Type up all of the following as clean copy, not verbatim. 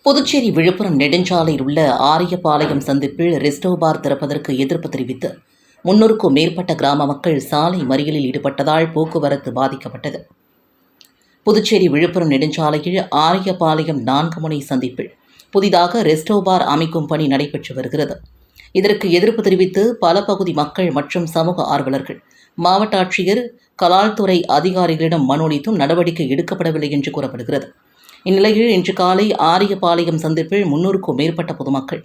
புதுச்சேரி விழுப்புரம் நெடுஞ்சாலையில் உள்ள ஆரியபாளையம் சந்திப்பில் ரெஸ்டோ பார் திறப்பதற்கு எதிர்ப்பு தெரிவித்து 300க்கும் மேற்பட்ட கிராம மக்கள் சாலை மறியலில் ஈடுபட்டதால் போக்குவரத்து பாதிக்கப்பட்டது. புதுச்சேரி விழுப்புரம் நெடுஞ்சாலையில் ஆரியபாளையம் 4 முனை சந்திப்பில் புதிதாக ரெஸ்டோ பார் அமைக்கும் பணி நடைபெற்று வருகிறது. இதற்கு எதிர்ப்பு தெரிவித்து பல பகுதி மக்கள் மற்றும் சமூக ஆர்வலர்கள் மாவட்ட ஆட்சியர், கலால்துறை அதிகாரிகளிடம் மனு அளித்தும் நடவடிக்கை எடுக்கப்படவில்லை என்று கூறப்படுகிறது. இந்நிலையில் இன்று காலை ஆரியபாளையம் சந்திப்பில் 300க்கும் மேற்பட்ட பொதுமக்கள்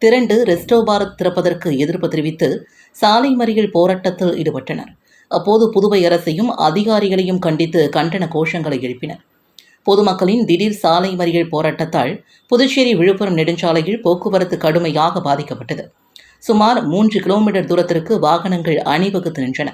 திரண்டு ரெஸ்டோ பார் திறப்பதற்கு எதிர்ப்பு தெரிவித்து சாலை மறியல் போராட்டத்தில் ஈடுபட்டனர். அப்போது புதுவை அரசையும் அதிகாரிகளையும் கண்டித்து கண்டன கோஷங்களை எழுப்பினர். பொதுமக்களின் திடீர் சாலை மறியல் போராட்டத்தால் புதுச்சேரி விழுப்புரம் நெடுஞ்சாலையில் போக்குவரத்து கடுமையாக பாதிக்கப்பட்டது. சுமார் 3 கிலோமீட்டர் தூரத்திற்கு வாகனங்கள் அணிவகுத்து நின்றன.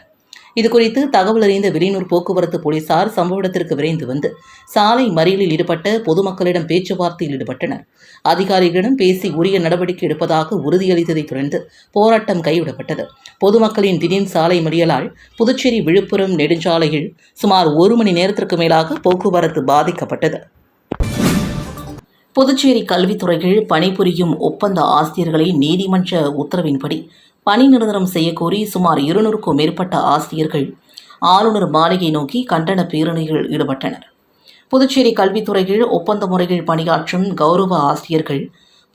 இதுகுறித்து தகவல் அறிந்த வெளியூர் போக்குவரத்து போலீசார் சம்பவ இடத்திற்கு விரைந்து வந்து சாலை மறியலில் ஈடுபட்ட பொதுமக்களிடம் பேச்சுவார்த்தையில் ஈடுபட்டனர். அதிகாரிகளிடம் பேசி உரிய நடவடிக்கை எடுப்பதாக உறுதியளித்ததைத் தொடர்ந்து போராட்டம் கைவிடப்பட்டது. பொதுமக்களின் திடீர் சாலை மறியலால் புதுச்சேரி விழுப்புரம் நெடுஞ்சாலையில் சுமார் 1 மணி நேரத்திற்கு மேலாக போக்குவரத்து பாதிக்கப்பட்டது. புதுச்சேரி கல்வித்துறையில் பணிபுரியும் ஒப்பந்த ஆசிரியர்களை நீதிமன்ற உத்தரவின்படி பணி நிரந்தரம் செய்யக்கோரி சுமார் 200க்கும் மேற்பட்ட ஆசிரியர்கள் ஆளுநர் மாளிகை நோக்கி கண்டன பேரணியில் ஈடுபட்டனர். புதுச்சேரி கல்வித்துறையில் ஒப்பந்த முறையில் பணியாற்றும் கௌரவ ஆசிரியர்கள்,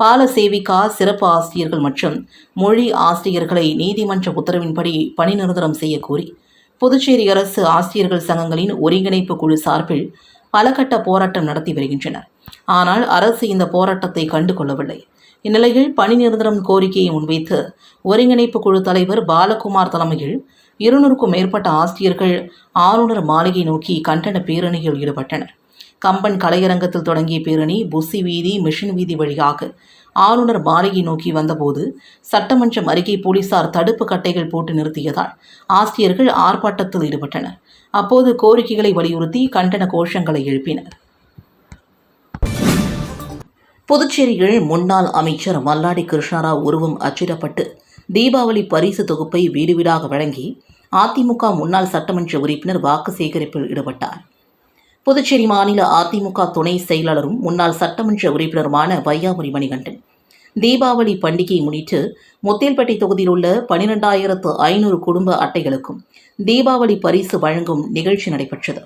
பால சேவிகா, சிறப்பு ஆசிரியர்கள் மற்றும் மொழி ஆசிரியர்களை நீதிமன்ற உத்தரவின்படி பணி நிரந்தரம் செய்யக்கோரி புதுச்சேரி அரசு ஆசிரியர்கள் சங்கங்களின் ஒருங்கிணைப்பு குழு சார்பில் பல கட்ட போராட்டம் நடத்தி வருகின்றனர். ஆனால் அரசு இந்த போராட்டத்தை கண்டுகொள்ளவில்லை. இந்நிலையில் பணி நிரந்தரம் கோரிக்கையை முன்வைத்து ஒருங்கிணைப்பு குழு தலைவர் பாலகுமார் தலைமையில் 200க்கும் மேற்பட்ட ஆசிரியர்கள் ஆளுநர் மாளிகை நோக்கி கண்டன பேரணியில் ஈடுபட்டனர். கம்பன் கலையரங்கத்தில் தொடங்கிய பேரணி புசி வீதி, மிஷன் வீதி வழியாக ஆளுநர் மாளிகை நோக்கி வந்தபோது சட்டமன்றம் அருகே போலீசார் தடுப்பு கட்டைகள் போட்டு நிறுத்தியதால் ஆசிரியர்கள் ஆர்ப்பாட்டத்தில் ஈடுபட்டனர். அப்போது கோரிக்கைகளை வலியுறுத்தி கண்டன கோஷங்களை எழுப்பினர். புதுச்சேரியில் முன்னாள் அமைச்சர் மல்லாடி கிருஷ்ணராவ் உருவம் அச்சிடப்பட்டு தீபாவளி பரிசு தொகுப்பை வீடு வீடாக வழங்கி அதிமுக முன்னாள் சட்டமன்ற உறுப்பினர் வாக்கு சேகரிப்பில் ஈடுபட்டார். புதுச்சேரி மாநில அதிமுக துணை செயலாளரும் முன்னாள் சட்டமன்ற உறுப்பினருமான வையாபுரி மணிகண்டன் தீபாவளி பண்டிகையை முன்னிட்டு முத்தியல்பேட்டை தொகுதியில் உள்ள 12,500 குடும்ப அட்டைகளுக்கும் தீபாவளி பரிசு வழங்கும் நிகழ்ச்சி நடைபெற்றது.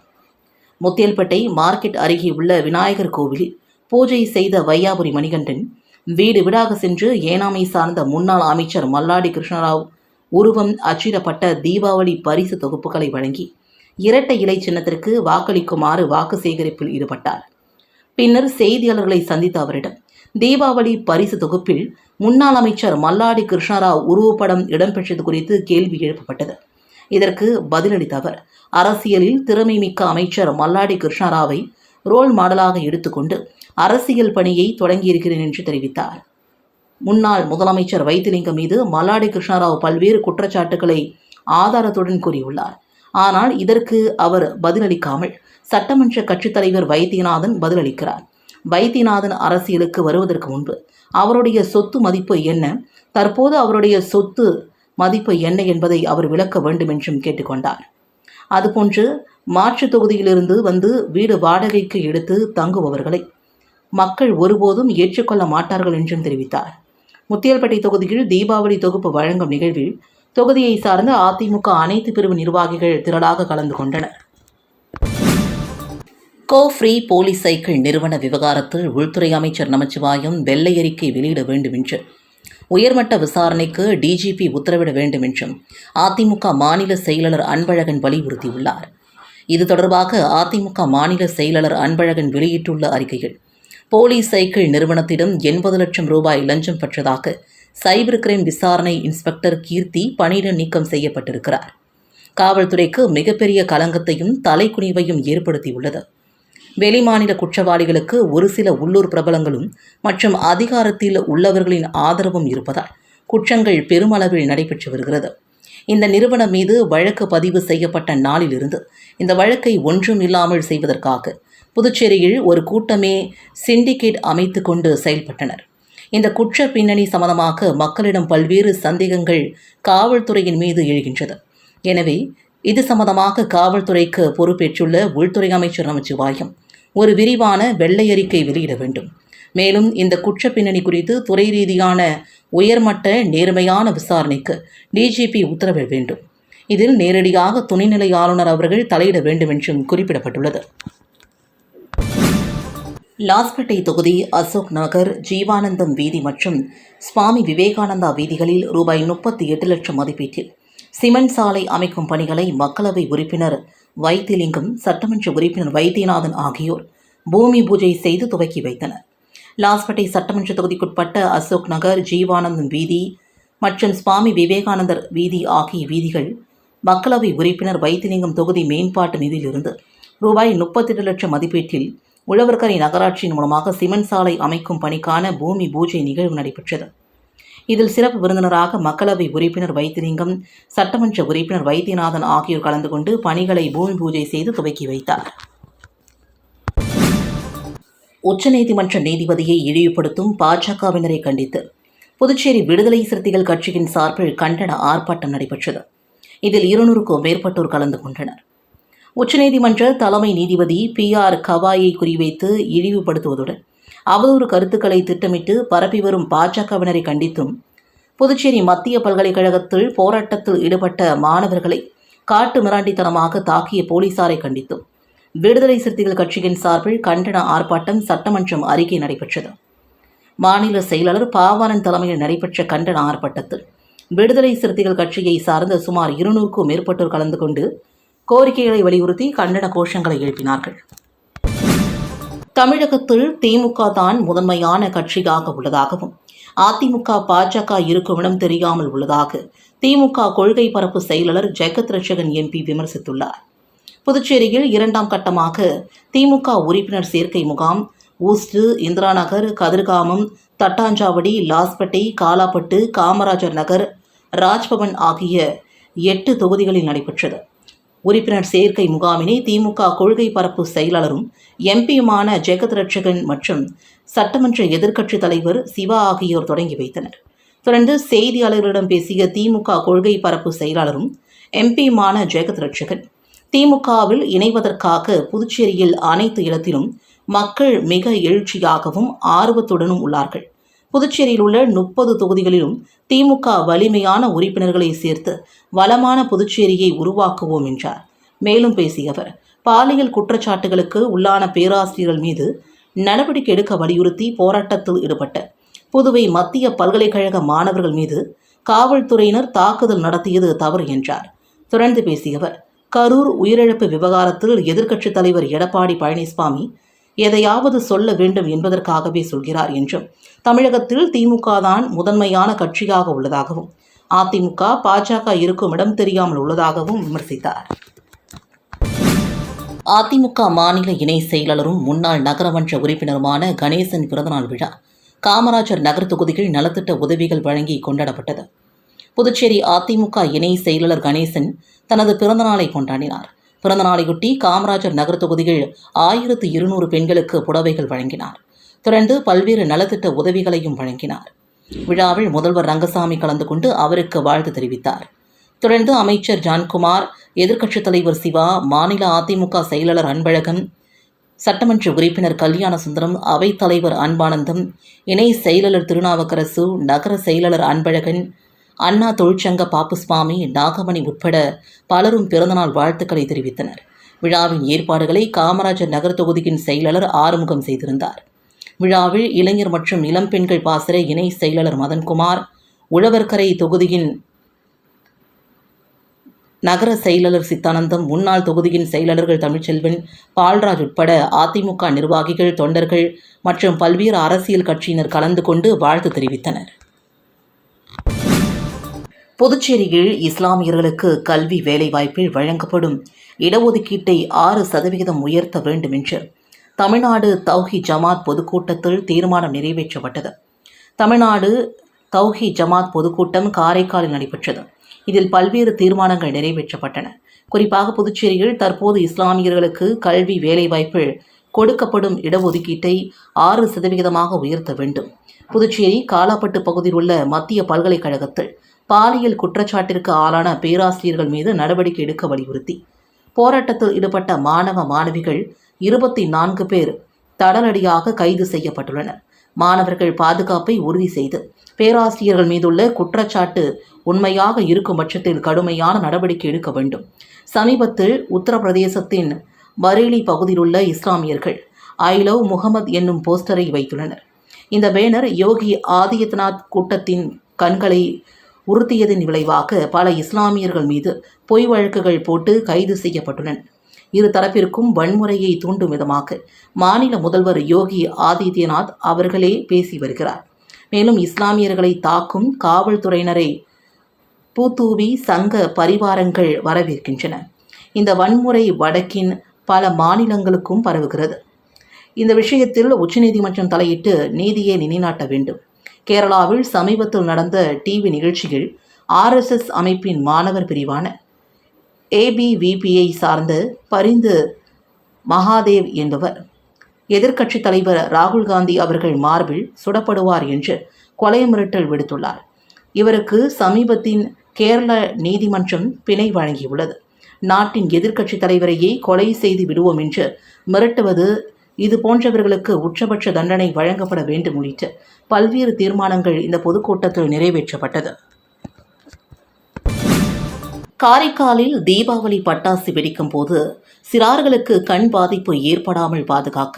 முத்தியல்பேட்டை மார்க்கெட் அருகே உள்ள விநாயகர் கோவிலில் பூஜை செய்த வையாபுரி மணிகண்டன் வீடு வீடாக சென்று ஏனாமை சார்ந்த முன்னாள் அமைச்சர் மல்லாடி கிருஷ்ணராவ் உருவம் அச்சிடப்பட்ட தீபாவளி பரிசு தொகுப்புகளை வழங்கி இரட்டை இலை சின்னத்திற்கு வாக்களிக்குமாறு வாக்கு சேகரிப்பில் ஈடுபட்டார். பின்னர் செய்தியாளர்களை சந்தித்த அவரிடம் தீபாவளி பரிசு தொகுப்பில் முன்னாள் அமைச்சர் மல்லாடி கிருஷ்ணராவ் உருவப்படம் இடம்பெற்றது குறித்து கேள்வி எழுப்பப்பட்டது. இதற்கு பதிலளித்த அவர், அரசியலில் திறமை மிக்க அமைச்சர் மல்லாடி கிருஷ்ணராவை ரோல் மாடலாக எடுத்துக்கொண்டு அரசியல் பணியை தொடங்கியிருக்கிறேன் என்று தெரிவித்தார். முன்னாள் முதலமைச்சர் வைத்திலிங்கம் மீது மல்லாடி கிருஷ்ணராவ் பல்வேறு குற்றச்சாட்டுகளை ஆதாரத்துடன் கூறியுள்ளார். ஆனால் இதற்கு அவர் பதிலளிக்காமல் சட்டமன்ற கட்சித் தலைவர் வைத்தியநாதன் பதிலளிக்கிறார். வைத்தியநாதன் அரசியலுக்கு வருவதற்கு முன்பு அவருடைய சொத்து மதிப்பு என்ன, தற்போது அவருடைய சொத்து மதிப்பு என்ன என்பதை அவர் விளக்க வேண்டும் என்றும் கேட்டுக்கொண்டார். அதுபோன்று மாற்று தொகுதியிலிருந்து வந்து வீடு வாடகைக்கு எடுத்து தங்குபவர்களை மக்கள் ஒருபோதும் ஏற்றுக்கொள்ள மாட்டார்கள் என்றும் தெரிவித்தார். முத்தியல்பேட்டை தொகுதியில் தீபாவளி தொகுப்பு வழங்கும் நிகழ்வில் தொகுதியை சார்ந்த அதிமுக அனைத்து பிரிவு நிர்வாகிகள் திரளாக கலந்து கொண்டனர். கோ ஃப்ரீ போலீஸ் சைக்கிள் நிறுவன விவகாரத்தில் உள்துறை அமைச்சர் நமச்சிவாயம் வெள்ளை அறிக்கை வெளியிட வேண்டும் என்று உயர்மட்ட விசாரணைக்கு டிஜிபி உத்தரவிட வேண்டும் என்றும் அதிமுக மாநில செயலாளர் அன்பழகன் வலியுறுத்தியுள்ளார். இது தொடர்பாக அதிமுக மாநில செயலாளர் அன்பழகன் வெளியிட்டுள்ள அறிக்கையில், போலீஸ் சைக்கிள் நிறுவனத்திடம் 80 லட்சம் ரூபாய் லஞ்சம் பெற்றதாக சைபர் கிரைம் விசாரணை இன்ஸ்பெக்டர் கீர்த்தி பணியிட நீக்கம் செய்யப்பட்டிருக்கிறார். காவல்துறைக்கு மிகப்பெரிய கலங்கத்தையும் தலைக்குனிவையும் ஏற்படுத்தியுள்ளது. வெளிமாநில குற்றவாளிகளுக்கு ஒரு சில உள்ளூர் பிரபலங்களும் மற்றும் அதிகாரத்தில் உள்ளவர்களின் ஆதரவும் இருப்பதால் குற்றங்கள் பெருமளவில் நடைபெற்று வருகிறது. இந்த நிறுவனம் மீது வழக்கு பதிவு செய்யப்பட்ட நாளிலிருந்து இந்த வழக்கை ஒன்றும் இல்லாமல் செய்வதற்காக புதுச்சேரியில் ஒரு கூட்டமே சிண்டிகேட் அமைத்து கொண்டு செயல்பட்டனர். இந்த குற்ற பின்னணி சம்பந்தமாக மக்களிடம் பல்வேறு சந்தேகங்கள் காவல்துறையின் மீது எழுகின்றது. எனவே இது சம்பந்தமாக காவல்துறைக்கு பொறுப்பேற்றுள்ள உள்துறை அமைச்சர் நமச்சிவாயம் ஒரு விரிவான வெள்ளை அறிக்கை வெளியிட வேண்டும். மேலும் இந்த குற்ற பின்னணி குறித்து துறை ரீதியான உயர்மட்ட நேர்மையான விசாரணைக்கு டிஜிபி உத்தரவிட வேண்டும். இதில் நேரடியாக துணைநிலை ஆளுநர் அவர்கள் தலையிட வேண்டும் என்றும் குறிப்பிடப்பட்டுள்ளது. லாஸ்பேட்டை தொகுதி அசோக் நகர், ஜீவானந்தம் வீதி மற்றும் சுவாமி விவேகானந்தா வீதிகளில் ரூபாய் 38 லட்சம் மதிப்பீட்டில் சிமெண்ட் சாலை அமைக்கும் பணிகளை மக்களவை உறுப்பினர் வைத்திலிங்கம், சட்டமன்ற உறுப்பினர் வைத்தியநாதன் ஆகியோர் பூமி பூஜை செய்து துவக்கி வைத்தனர். லாஸ்பேட்டை சட்டமன்ற தொகுதிக்குட்பட்ட அசோக் நகர், ஜீவானந்தம் வீதி மற்றும் சுவாமி விவேகானந்தர் வீதி ஆகிய வீதிகள் மக்களவை உறுப்பினர் வைத்திலிங்கம் தொகுதி மேம்பாட்டு நிதியிலிருந்து ரூபாய் 38 லட்சம் மதிப்பீட்டில் உழவர்கரை நகராட்சியின் மூலமாக சிமெண்ட் சாலை அமைக்கும் பணிக்கான பூமி பூஜை நிகழ்வு நடைபெற்றது. இதில் சிறப்பு விருந்தினராக மக்களவை உறுப்பினர் வைத்திலிங்கம், சட்டமன்ற உறுப்பினர் வைத்தியநாதன் ஆகியோர் கலந்து கொண்டு பணிகளை பூமி பூஜை செய்து துவக்கி வைத்தார். உச்சநீதிமன்ற நீதிபதியை இழிவுபடுத்தும் பாஜகவினரை கண்டித்து புதுச்சேரி விடுதலை சிறுத்தைகள் கட்சியின் சார்பில் கண்டன ஆர்ப்பாட்டம் நடைபெற்றது. இதில் 200க்கும் மேற்பட்டோர் கலந்து கொண்டனர். உச்சநீதிமன்ற தலைமை நீதிபதி PR கவாயை குறிவைத்து இழிவுபடுத்துவதுடன் அவதூறு கருத்துக்களை திட்டமிட்டு பரப்பி வரும் பாஜகவினரை கண்டித்தும், புதுச்சேரி மத்திய பல்கலைக்கழகத்தில் போராட்டத்தில் ஈடுபட்ட மாணவர்களை காட்டு மிராண்டித்தனமாக தாக்கிய போலீசாரை கண்டித்தும் விடுதலை சிறுத்தைகள் கட்சியின் சார்பில் கண்டன ஆர்ப்பாட்டம் சட்டமன்றம் அறிக்கை நடைபெற்றது. மாநில செயலாளர் பாவானன் தலைமையில் நடைபெற்ற கண்டன ஆர்ப்பாட்டத்தில் விடுதலை சிறுத்தைகள் கட்சியை சார்ந்த சுமார் 200க்கும் மேற்பட்டோர் கலந்து கொண்டு கோரிக்கைகளை வலியுறுத்தி கண்டன கோஷங்களை எழுப்பினார்கள். தமிழகத்தில் திமுக தான் முதன்மையான கட்சியாக உள்ளதாகவும், அதிமுக, பாஜக இருக்கும் இடம் தெரியாமல் உள்ளதாக திமுக கொள்கை பரப்பு செயலாளர் ஜெகத் ரட்சகன் MP விமர்சித்துள்ளார். புதுச்சேரியில் 2ஆம் கட்டமாக திமுக உறுப்பினர் சேர்க்கை முகாம் ஊஸ்டு, இந்திரா நகர், கதிர்காமம், தட்டாஞ்சாவடி, லாஸ்பேட்டை, காலாப்பட்டு, காமராஜர் நகர், ராஜ்பவன் ஆகிய 8 தொகுதிகளில் நடைபெற்றது. உறுப்பினர் சேர்க்கை முகாமினை திமுக கொள்கை பரப்பு செயலாளரும் MPயுமான ஜெகத் ரட்சகன் மற்றும் சட்டமன்ற எதிர்க்கட்சித் தலைவர் சிவா ஆகியோர் தொடங்கி வைத்தனர். தொடர்ந்து செய்தியாளர்களிடம் பேசிய திமுக கொள்கை பரப்பு செயலாளரும் MPயுமான ஜெகத் ரட்சகன், திமுகவில் இணைவதற்காக புதுச்சேரியில் அனைத்து இடத்திலும் மக்கள் மிக எழுச்சியாகவும் ஆர்வத்துடனும் உள்ளார்கள். புதுச்சேரியில் உள்ள 30 தொகுதிகளிலும் திமுக வலிமையான உறுப்பினர்களை சேர்த்து வளமான புதுச்சேரியை உருவாக்குவோம் என்றார். மேலும் பேசிய அவர், பாலியல் குற்றச்சாட்டுகளுக்கு உள்ளான பேராசிரியர்கள் மீது நடவடிக்கை எடுக்க வலியுறுத்தி போராட்டத்தில் ஈடுபட்ட புதுவை மத்திய பல்கலைக்கழக மாணவர்கள் மீது காவல்துறையினர் தாக்குதல் நடத்தியது தவறு என்றார். தொடர்ந்து பேசிய அவர், கரூர் உயிரிழப்பு விவகாரத்தில் எதிர்க்கட்சித் தலைவர் எடப்பாடி பழனிசாமி எதையாவது சொல்ல வேண்டும் என்பதற்காகவே சொல்கிறார் என்றும், தமிழகத்தில் திமுக தான் முதன்மையான கட்சியாக உள்ளதாகவும், அதிமுக, பாஜக இருக்கும் இடம் தெரியாமல் உள்ளதாகவும் விமர்சித்தார். அதிமுக மாநில இணை செயலாளரும் முன்னாள் நகரமன்ற உறுப்பினருமான கணேசன் பிறந்தநாள் விழா காமராஜர் நகர் தொகுதியில் நலத்திட்ட உதவிகள் வழங்கி கொண்டாடப்பட்டது. புதுச்சேரி அதிமுக இணை செயலாளர் கணேசன் தனது பிறந்தநாளை கொண்டாடினார். பிறந்தநாளையொட்டி காமராஜர் நகர் தொகுதியில் 1200 பெண்களுக்கு புடவைகள் வழங்கினார். தொடர்ந்து பல்வேறு நலத்திட்ட உதவிகளையும் வழங்கினார். விழாவில் முதல்வர் ரங்கசாமி கலந்து கொண்டு அவருக்கு வாழ்த்து தெரிவித்தார். தொடர்ந்து அமைச்சர் ஜான்குமார், எதிர்க்கட்சித் தலைவர் சிவா, மாநில அதிமுக செயலாளர் அன்பழகன், சட்டமன்ற உறுப்பினர் கல்யாண சுந்தரம், அவைத் தலைவர் அன்பானந்தம், இணை செயலாளர் திருநாவுக்கரசு, நகர செயலாளர் அன்பழகன், அண்ணா தொழிற்சங்க பாப்புசுவாமி, நாகமணி உட்பட பலரும் பிறந்தநாள் வாழ்த்துக்களை தெரிவித்தனர். விழாவின் ஏற்பாடுகளை காமராஜர் நகர் தொகுதியின் செயலாளர் ஆறுமுகம் செய்திருந்தார். விழாவில் இளைஞர் மற்றும் இளம்பெண்கள் பாசற இணை செயலாளர் மதன்குமார், உழவர்கரை தொகுதியின் நகர செயலாளர் சித்தானந்தம், முன்னாள் தொகுதியின் செயலாளர்கள் தமிழ்ச்செல்வன், பால்ராஜ் உட்பட அதிமுக நிர்வாகிகள், தொண்டர்கள் மற்றும் பல்வேறு அரசியல் கட்சியினர் கலந்து கொண்டு வாழ்த்து தெரிவித்தனர். புதுச்சேரியில் இஸ்லாமியர்களுக்கு கல்வி வேலைவாய்ப்பில் வழங்கப்படும் இடஒதுக்கீட்டை 6% உயர்த்த வேண்டும் என்று தமிழ்நாடு தௌஹீத் ஜமாத் பொதுக்கூட்டத்தில் தீர்மானம் நிறைவேற்றப்பட்டது. தமிழ்நாடு தௌஹீத் ஜமாத் பொதுக்கூட்டம் காரைக்காலில் நடைபெற்றது. இதில் பல்வேறு தீர்மானங்கள் நிறைவேற்றப்பட்டன. குறிப்பாக புதுச்சேரியில் தற்போது இஸ்லாமியர்களுக்கு கல்வி வேலைவாய்ப்பில் கொடுக்கப்படும் இடஒதுக்கீட்டை 6% உயர்த்த வேண்டும். புதுச்சேரி காலாப்பட்டு பகுதியில் உள்ள மத்திய பல்கலைக்கழகத்தில் பாலியல் குற்றச்சாட்டிற்கு ஆளான பேராசிரியர்கள் மீது நடவடிக்கை எடுக்க வலியுறுத்தி போராட்டத்தில் ஈடுபட்ட மாணவ மாணவிகள் 24 பேர் தடனடியாக கைது செய்யப்பட்டுள்ளனர். மாணவர்கள் பாதுகாப்பை உறுதி செய்து பேராசிரியர்கள் மீதுள்ள குற்றச்சாட்டு உண்மையாக இருக்கும் பட்சத்தில் கடுமையான நடவடிக்கை எடுக்க வேண்டும். சமீபத்தில் உத்தரப்பிரதேசத்தின் பரேலி பகுதியில் உள்ள இஸ்லாமியர்கள் ஐ லவ் முகமது என்னும் போஸ்டரை வைத்துள்ளனர். இந்த பேனர் யோகி ஆதித்யநாத் கூட்டத்தின் கண்களை உறுத்தியதன் விளைவாக பல இஸ்லாமியர்கள் மீது பொய் வழக்குகள் போட்டு கைது செய்யப்பட்டுள்ளனர். இரு தரப்பிற்கும் வன்முறையை தூண்டும் விதமாக மாநில முதல்வர் யோகி ஆதித்யநாத் அவர்களே பேசி வருகிறார். மேலும் இஸ்லாமியர்களை தாக்கும் காவல்துறையினரை பூத்தூவி சங்க பரிவாரங்கள் வரவேற்கின்றன. இந்த வன்முறை வடக்கின் பல மாநிலங்களுக்கும் பரவுகிறது. இந்த விஷயத்தில் உச்சநீதிமன்றம் தலையிட்டு நீதியை நிலைநாட்ட வேண்டும். கேரளாவில் சமீபத்தில் நடந்த டிவி நிகழ்ச்சியில் RSS அமைப்பின் மாணவர் பிரிவான ABVPயை சார்ந்த பரிந்து மகாதேவ் என்பவர் எதிர்க்கட்சித் தலைவர் ராகுல் காந்தி அவர்கள் மார்பில் சுடப்படுவார் என்று கொலை மிரட்டல் விடுத்துள்ளார். இவருக்கு சமீபத்தின் கேரள நீதிமன்றம் பிணை வழங்கியுள்ளது. நாட்டின் எதிர்க்கட்சித் தலைவரையே கொலை செய்து விடுவோம் என்று மிரட்டுவது, இது போன்றவர்களுக்கு உச்சபட்ச தண்டனை வழங்கப்பட வேண்டும் உள்ளிட்ட பல்வேறு தீர்மானங்கள் இந்த பொதுக்கூட்டத்தில் நிறைவேற்றப்பட்டது. காரைக்காலில் தீபாவளி பட்டாசு வெடிக்கும் போது சிறார்களுக்கு கண் பாதிப்பு ஏற்படாமல் பாதுகாக்க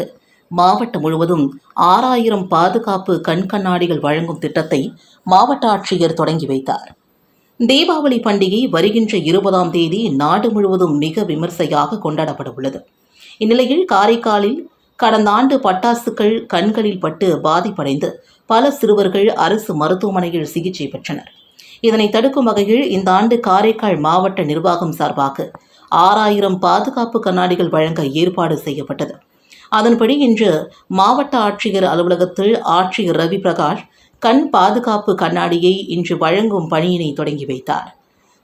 மாவட்டம் முழுவதும் 6000 பாதுகாப்பு கண் கண்ணாடிகள் வழங்கும் திட்டத்தை மாவட்ட ஆட்சியர் தொடங்கி வைத்தார். தீபாவளி பண்டிகை வருகின்ற 20ஆம் தேதி நாடு முழுவதும் மிக விமர்சையாக கொண்டாடப்பட உள்ளது. இந்நிலையில் காரைக்காலில் கடந்த ஆண்டு பட்டாசுகள் கண்களில் பட்டு பாதிப்படைந்து பல சிறுவர்கள் அரசு மருத்துவமனையில் சிகிச்சை பெற்றனர். இதனை தடுக்கும் வகையில் இந்த ஆண்டு காரைக்கால் மாவட்ட நிர்வாகம் சார்பாக 6000 பாதுகாப்பு கண்ணாடிகள் வழங்க ஏற்பாடு செய்யப்பட்டது. அதன்படி இன்று மாவட்ட ஆட்சியர் அலுவலகத்தில் ஆட்சியர் ரவி பிரகாஷ் கண் பாதுகாப்பு கண்ணாடியை இன்று வழங்கும் பணியினை தொடங்கி வைத்தார்.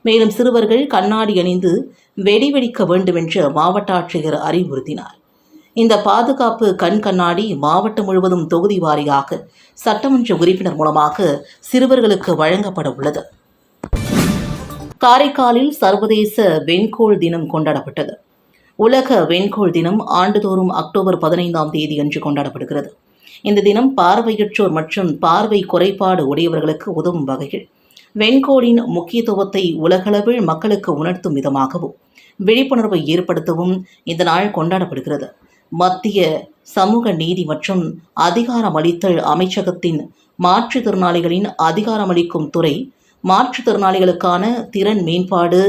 மேலும் சிறுவர்கள் கண்ணாடி அணிந்து வெடிக்க வேண்டும் என்று மாவட்ட ஆட்சியர் அறிவுறுத்தினார். இந்த பாதுகாப்பு கண் கண்ணாடி மாவட்டம் முழுவதும் தொகுதி வாரியாக சட்டமன்ற உறுப்பினர் மூலமாக சிறுவர்களுக்கு வழங்கப்பட உள்ளது. காரைக்காலில் சர்வதேச வெண்கோள் தினம் கொண்டாடப்பட்டது. உலக வெண்கோள் தினம் ஆண்டுதோறும் அக்டோபர் 15ஆம் தேதி அன்று கொண்டாடப்படுகிறது. இந்த தினம் பார்வையற்றோர் மற்றும் பார்வை குறைபாடு உடையவர்களுக்கு உதவும் வகையில் வெண்கோளின் முக்கியத்துவத்தை உலகளவில் மக்களுக்கு உணர்த்தும் விதமாகவும் விழிப்புணர்வை ஏற்படுத்தவும் இந்த நாள் கொண்டாடப்படுகிறது. மத்திய சமூக நீதி மற்றும் அதிகாரமளித்தல் அமைச்சகத்தின் மாற்றுத்திறனாளிகளின் அதிகாரமளிக்கும் துறை மாற்றுத்திறனாளிகளுக்கான திறன் மேம்பாடு,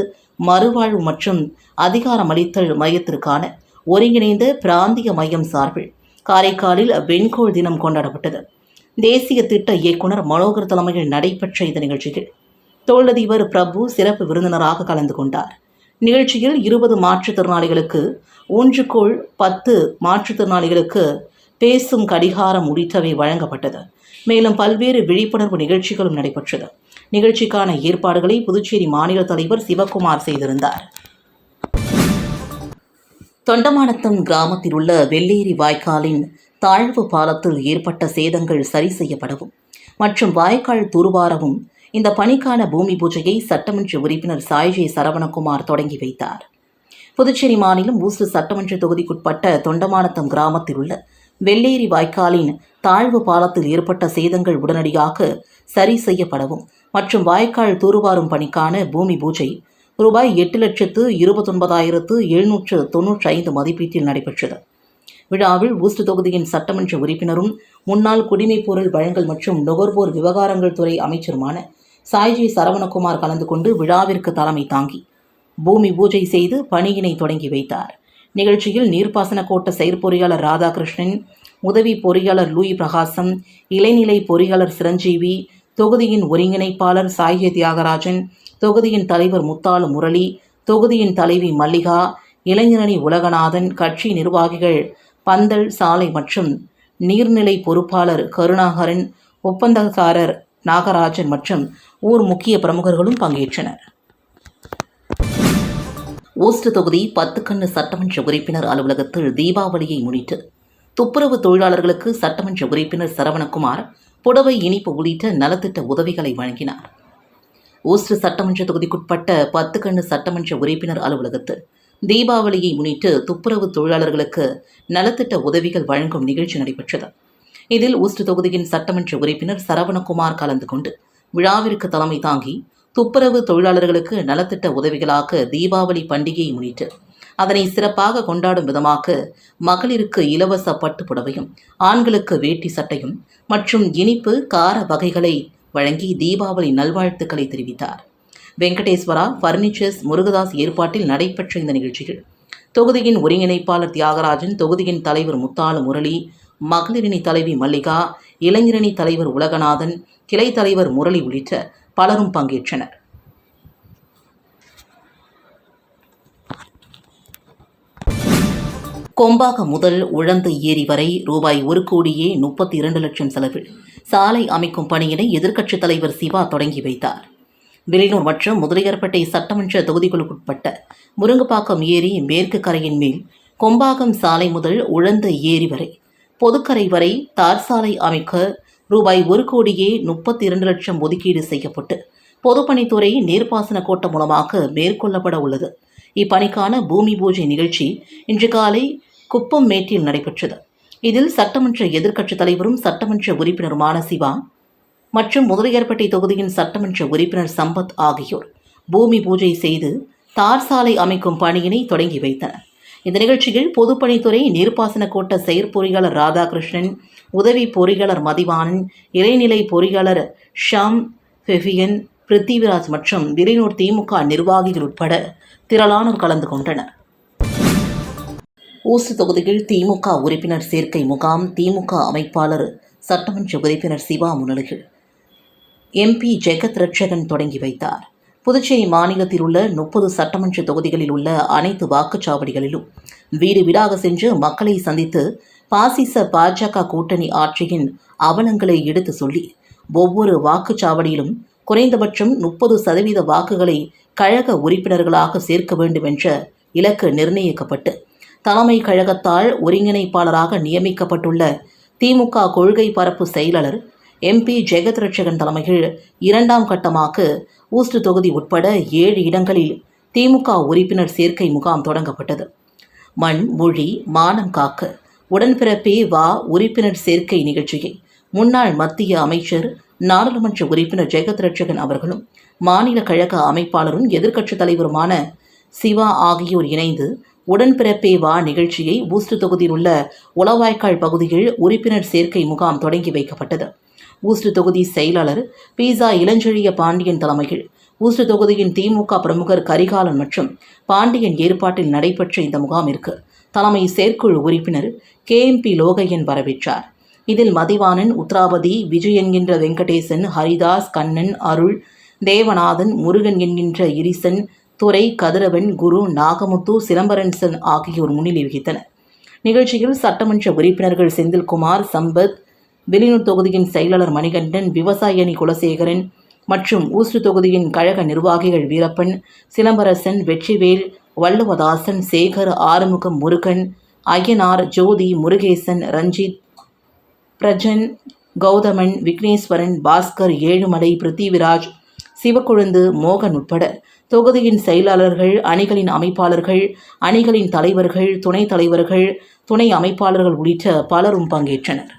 மறுவாழ்வு மற்றும் அதிகாரமளித்தல் மையத்திற்கான ஒருங்கிணைந்த பிராந்திய மையம் சார்பில் காரைக்காலில் வெண்கோள் தினம் கொண்டாடப்பட்டது. தேசிய திட்ட இயக்குனர் மனோகர் தலைமையில் நடைபெற்ற இந்த நிகழ்ச்சியில் தொழிலதிபர் பிரபு சிறப்பு விருந்தினராக கலந்து கொண்டார். நிகழ்ச்சியில் 20 மாற்றுத்திறனாளிகளுக்கு ஊன்றுகோல், 10 மாற்றுத்திறனாளிகளுக்கு பேசும் கடிகாரம் உள்ளிட்டவை வழங்கப்பட்டது. மேலும் பல்வேறு விழிப்புணர்வு நிகழ்ச்சிகளும் நடைபெற்றது. நிகழ்ச்சிக்கான ஏற்பாடுகளை புதுச்சேரி மாநில தலைவர் சிவக்குமார் செய்திருந்தார். தொண்டமானத்தம் கிராமத்தில் உள்ள வெள்ளேரி வாய்க்காலின் தாழ்வு பாலத்தில் ஏற்பட்ட சேதங்கள் சரி செய்யப்படவும் மற்றும் வாய்க்கால் தூர்வாரவும் இந்த பணிக்கான பூமி பூஜையை சட்டமன்ற உறுப்பினர் சாய்ஜே சரவணகுமார் தொடங்கி வைத்தார். புதுச்சேரி மாநிலம் ஊசூர் சட்டமன்ற தொகுதிக்குட்பட்ட தொண்டமானத்தம் கிராமத்தில் உள்ள வெள்ளேரி வாய்க்காலின் தாழ்வு பாலத்தில் ஏற்பட்ட சேதங்கள் உடனடியாக சரி செய்யப்படவும் மற்றும் வாய்க்கால் தூர்வாரும் பணிக்கான பூமி பூஜை ரூபாய் 8,29,795 மதிப்பீட்டில் நடைபெற்றது. விழாவில் ஊசூர் தொகுதியின் சட்டமன்ற உறுப்பினரும் முன்னாள் குடிமைப்பொருள் வழங்கல் மற்றும் நுகர்வோர் விவகாரங்கள் துறை அமைச்சருமான சாய்ஜி சரவணகுமார் கலந்து கொண்டு விழாவிற்கு தலைமை தாங்கி பூமி பூஜை செய்து பணியினை தொடங்கி வைத்தார். நிகழ்ச்சியில் நீர்ப்பாசன கோட்ட செயற்பொறியாளர் ராதாகிருஷ்ணன், உதவி பொறியாளர் லூயி பிரகாசம், இளைநிலை பொறியாளர் சிரஞ்சீவி, தொகுதியின் ஒருங்கிணைப்பாளர் சாய்ஜி தியாகராஜன், தொகுதியின் தலைவர் முத்தாலு முரளி, தொகுதியின் தலைவி மல்லிகா, இளைஞரணி உலகநாதன், கட்சி நிர்வாகிகள் பந்தல் சாலை மற்றும் நீர்நிலை பொறுப்பாளர் கருணாகரன், ஒப்பந்தக்காரர் நாகராஜன் மற்றும் ஊர் முக்கிய பிரமுகர்களும் பங்கேற்றனர். ஊஸ்ட் தொகுதி 10 கண்ணு சட்டமன்ற உறுப்பினர் அலுவலகத்தில் தீபாவளியை முன்னிட்டு துப்புரவு தொழிலாளர்களுக்கு சட்டமன்ற உறுப்பினர் சரவணகுமார் புடவை, இனிப்பு உள்ளிட்ட நலத்திட்ட உதவிகளை வழங்கினார். ஊஸ்ட் சட்டமன்ற தொகுதிக்குட்பட்ட 10 கண்ணு சட்டமன்ற உறுப்பினர் அலுவலகத்தில் தீபாவளியை முன்னிட்டு துப்புரவு தொழிலாளர்களுக்கு நலத்திட்ட உதவிகள் வழங்கும் நிகழ்ச்சி நடைபெற்றது. இதில் ஊஸ்டு தொகுதியின் சட்டமன்ற உறுப்பினர் சரவணகுமார் கலந்து கொண்டு விழாவிற்கு தலைமை தாங்கி துப்புரவு தொழிலாளர்களுக்கு நலத்திட்ட உதவிகளாக தீபாவளி பண்டிகையை முன்னிட்டு அதனை சிறப்பாக கொண்டாடும் விதமாக மகளிருக்கு இலவச பட்டுப்புடவையும் ஆண்களுக்கு வேட்டி சட்டையும் மற்றும் இனிப்பு கார வகைகளை வழங்கி தீபாவளி நல்வாழ்த்துக்களை தெரிவித்தார். வெங்கடேஸ்வரா பர்னிச்சர்ஸ் முருகதாஸ் ஏற்பாட்டில் நடைபெற்ற இந்த நிகழ்ச்சியில் தொகுதியின் ஒருங்கிணைப்பாளர் தியாகராஜன், தொகுதியின் தலைவர் முத்தாலு முரளி, மகளிரணி தலைவி மல்லிகா, இளைஞரணி தலைவர் உலகநாதன், கிளை தலைவர் முரளி உள்ளிட்ட பலரும் பங்கேற்றனர். கொம்பாகம் முதல் உழந்து ஏரி வரை ரூபாய் 1,32,00,000 செலவில் சாலை அமைக்கும் பணியினை எதிர்க்கட்சித் தலைவர் சிவா தொடங்கி வைத்தார். வில்லியனூர் மற்றும் முதலியார்பேட்டை சட்டமன்ற தொகுதிகளுக்குட்பட்ட முருங்கப்பாக்கம் ஏரி மேற்கு கரையின் மேல் கொம்பாகம் சாலை முதல் உழந்த ஏரி வரை பொதுக்கரை வரை தார் சாலை அமைக்க ரூபாய் 1,32,00,000 ஒதுக்கீடு செய்யப்பட்டு பொதுப்பணித்துறை நீர்ப்பாசன கோட்டம் மூலமாக மேற்கொள்ளப்பட உள்ளது. இப்பணிக்கான பூமி பூஜை நிகழ்ச்சி இன்று காலை குப்பம் மேட்டில் நடைபெற்றது. இதில் சட்டமன்ற எதிர்க்கட்சித் தலைவரும் சட்டமன்ற உறுப்பினருமான சிவா மற்றும் முதலியார்பேட்டை தொகுதியின் சட்டமன்ற உறுப்பினர் சம்பத் ஆகியோர் பூமி பூஜை செய்து தார் சாலை அமைக்கும் பணியினை தொடங்கி வைத்தனர். இந்த நிகழ்ச்சியில் பொதுப்பணித்துறை நீர்ப்பாசன கோட்ட செயற்பொறியாளர் ராதாகிருஷ்ணன், உதவி பொறியாளர் மதிவாணன், இளைநிலை பொறியாளர் ஷாம் ஃபெஃபியன், பிருத்திவிராஜ் மற்றும் வில்லியனூர் திமுக நிர்வாகிகள் உட்பட திரளானோர் கலந்து கொண்டனர். ஊசு தொகுதியில் திமுக உறுப்பினர் சேர்க்கை முகாம் திமுக அமைப்பாளர் சட்டமன்ற உறுப்பினர் சிவா முன்னிலையில் MP ஜெகத் ரட்சகன் தொடங்கி வைத்தார். புதுச்சேரி மாநிலத்தில் உள்ள 30 சட்டமன்ற தொகுதிகளில் உள்ள அனைத்து வாக்குச்சாவடிகளிலும் வீடு வீடாக சென்று மக்களை சந்தித்து பாசிச பாஜக கூட்டணி ஆட்சியின் அவலங்களை எடுத்து சொல்லி ஒவ்வொரு வாக்குச்சாவடியிலும் குறைந்தபட்சம் 30% வாக்குகளை கழக உறுப்பினர்களாக சேர்க்க வேண்டும் என்ற இலக்கு நிர்ணயிக்கப்பட்டு தலைமை கழகத்தால் ஒருங்கிணைப்பாளராக நியமிக்கப்பட்டுள்ள திமுக கொள்கை பரப்பு செயலாளர் MP ஜெகத் ரட்சகன் தலைமையில் 2ஆம் கட்டமாக ஊஸ்டு தொகுதி உட்பட 7 இடங்களில் திமுக உறுப்பினர் சேர்க்கை முகாம் தொடங்கப்பட்டது. மண், மொழி, மானம் காக்க உடன்பிறப்பே வா உறுப்பினர் சேர்க்கை நிகழ்ச்சியை முன்னாள் மத்திய அமைச்சர் நாடாளுமன்ற உறுப்பினர் ஜெகத் ரட்சகன் அவர்களும் மாநில கழக அமைப்பாளரும் எதிர்க்கட்சித் தலைவருமான சிவா ஆகியோர் இணைந்து உடன்பிறப்பே வா நிகழ்ச்சியை ஊஸ்டு தொகுதியில் உள்ள உளவாய்க்கால் பகுதியில் உறுப்பினர் சேர்க்கை முகாம் தொடங்கி வைக்கப்பட்டது. ஊஸ்டு தொகுதி செயலாளர் பீசா இளஞ்செழிய பாண்டியன் தலைமையில் ஊஸ்டு தொகுதியின் திமுக பிரமுகர் கரிகாலன் மற்றும் பாண்டியன் ஏற்பாட்டில் நடைபெற்ற இந்த முகாமிற்கு தலைமை செயற்குழு உறுப்பினர் KMP லோகையன் வரவேற்றார். இதில் மதிவாணன், உத்ராபதி, விஜய் என்கின்ற வெங்கடேசன், ஹரிதாஸ், கண்ணன், அருள், தேவநாதன், முருகன் என்கின்ற இரிசன், துரை, கதிரவன், குரு, நாகமுத்து, சிலம்பரன்சன் ஆகியோர் முன்னிலை வகித்தனர். நிகழ்ச்சியில் சட்டமன்ற உறுப்பினர்கள் செந்தில்குமார், சம்பத், வில்லியனூர் தொகுதியின் செயலாளர் மணிகண்டன், விவசாய அணி குலசேகரன் மற்றும் ஊஸ்டு தொகுதியின் கழக நிர்வாகிகள் வீரப்பன், சிலம்பரசன், வெற்றிவேல், வள்ளுவதாசன், சேகர், ஆறுமுகம், முருகன், ஐயனார், ஜோதி, முருகேசன், ரஞ்சித், பிரஜன், கௌதமன், விக்னேஸ்வரன், பாஸ்கர், ஏழுமலை, பிருத்திவிராஜ், சிவக்குழுந்து, மோகன் உட்பட தொகுதியின் செயலாளர்கள், அணிகளின் அமைப்பாளர்கள், அணிகளின் தலைவர்கள், துணைத் தலைவர்கள், துணை அமைப்பாளர்கள் உள்ளிட்ட பலரும் பங்கேற்றனர்.